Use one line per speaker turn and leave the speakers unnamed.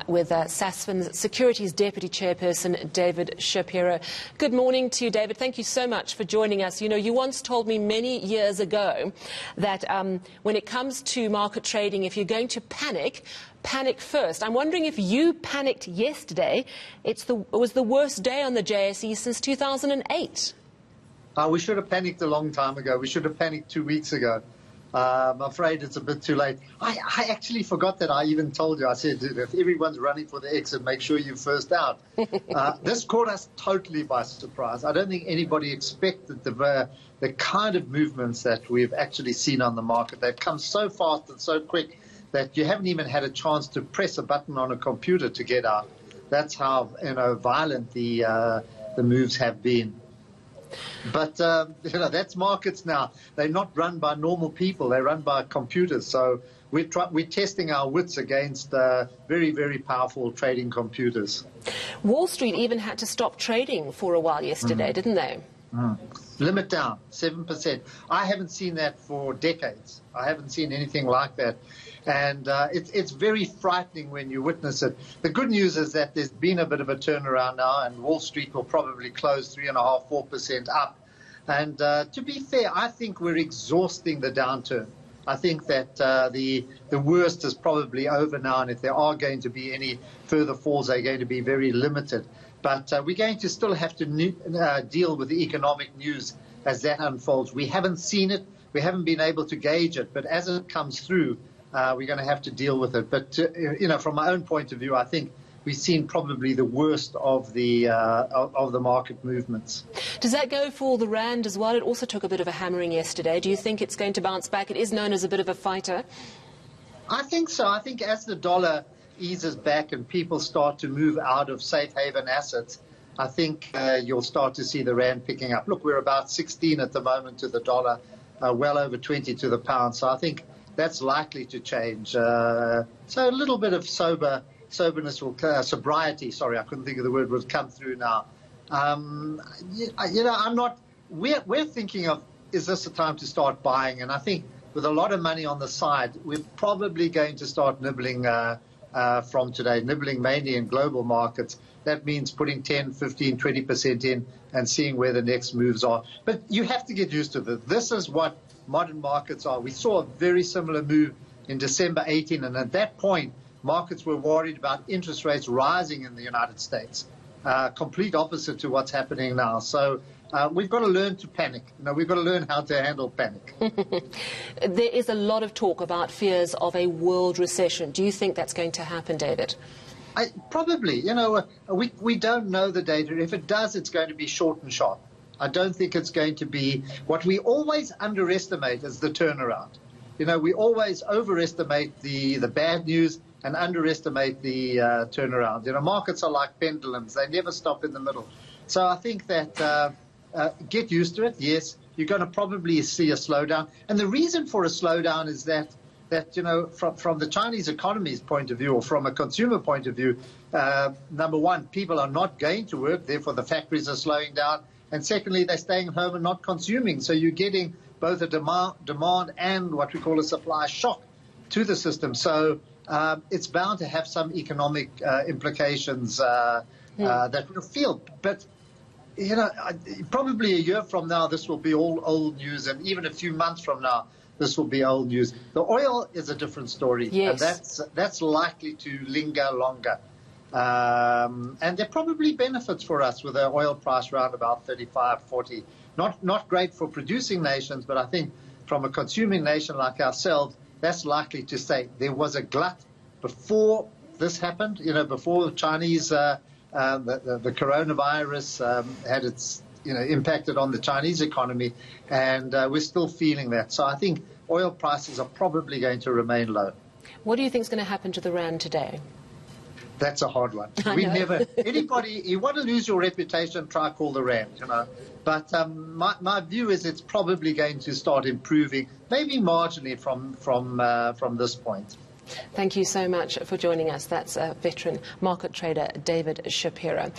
with Sasfin's Securities Deputy Chairperson, David Shapiro. Good morning to you, David. Thank you so much for joining us. You know, you once told me many years ago that when it comes to market trading, if you're going to panic first. I'm wondering if you panicked yesterday. It was the worst day on the JSE since 2008.
We should have panicked a long time ago. We should have panicked 2 weeks ago. I'm afraid it's a bit too late. I actually forgot that I even told you. I said, if everyone's running for the exit, make sure you're first out. This caught us totally by surprise. I don't think anybody expected the kind of movements that we've actually seen on the market. They've come so fast and so quick that you haven't even had a chance to press a button on a computer to get out. That's how violent the moves have been. But, that's markets now. They're not run by normal people. They're run by computers. So we're testing our wits against very, very powerful trading computers.
Wall Street even had to stop trading for a while yesterday, didn't they?
Limit down, 7%. I haven't seen that for decades. I haven't seen anything like that. And it's very frightening when you witness it. The good news is that there's been a bit of a turnaround now, and Wall Street will probably close 3.5%, 4% up. And to be fair, I think we're exhausting the downturn. I think that the worst is probably over now, and if there are going to be any further falls, they're going to be very limited. But we're going to still have to deal with the economic news as that unfolds. We haven't seen it. We haven't been able to gauge it. But as it comes through, we're going to have to deal with it. But, from my own point of view, I think we've seen probably the worst of the market movements.
Does that go for the rand as well? It also took a bit of a hammering yesterday. Do you think it's going to bounce back? It is known as a bit of a fighter.
I think so. I think as the dollar eases back and people start to move out of safe haven assets, I think you'll start to see the rand picking up. Look, we're about 16 at the moment to the dollar, well over 20 to the pound. So I think that's likely to change. So a little bit of soberness will, sobriety, sorry, I couldn't think of the word, would come through now. We're thinking of, is this the time to start buying? And I think with a lot of money on the side, we're probably going to start nibbling from today, nibbling mainly in global markets. That means putting 10, 15, 20% in and seeing where the next moves are. But you have to get used to this. This is what modern markets are. We saw a very similar move in December 18, and at that point, markets were worried about interest rates rising in the United States. Complete opposite to what's happening now. So we've got to learn to panic. We've got to learn how to handle panic.
There is a lot of talk about fears of a world recession. Do you think that's going to happen, David?
Probably. We don't know the data. If it does, it's going to be short and sharp. I don't think it's going to be what we always underestimate is the turnaround. We always overestimate the bad news and underestimate the turnaround. Markets are like pendulums. They never stop in the middle. So I think that get used to it. Yes, you're going to probably see a slowdown. And the reason for a slowdown is that from the Chinese economy's point of view or from a consumer point of view, number one, people are not going to work. Therefore, the factories are slowing down. And secondly, they're staying home and not consuming. So you're getting both a demand and what we call a supply shock to the system. So it's bound to have some economic implications that we'll feel. But, probably a year from now, this will be all old news. And even a few months from now, this will be old news. The oil is a different story.
Yes.
And that's likely to linger longer. And there are probably benefits for us with the oil price around about 35, 40. Not great for producing nations, but I think from a consuming nation like ourselves, that's likely to stay. There was a glut before this happened, before the Chinese, the coronavirus had its, impacted on the Chinese economy, and we're still feeling that. So I think oil prices are probably going to remain low.
What do you think is going to happen to the rand today?
That's a hard one. Anybody, you want to lose your reputation, try call the rand, But my view is it's probably going to start improving, maybe marginally from this point.
Thank you so much for joining us. That's veteran market trader David Shapiro.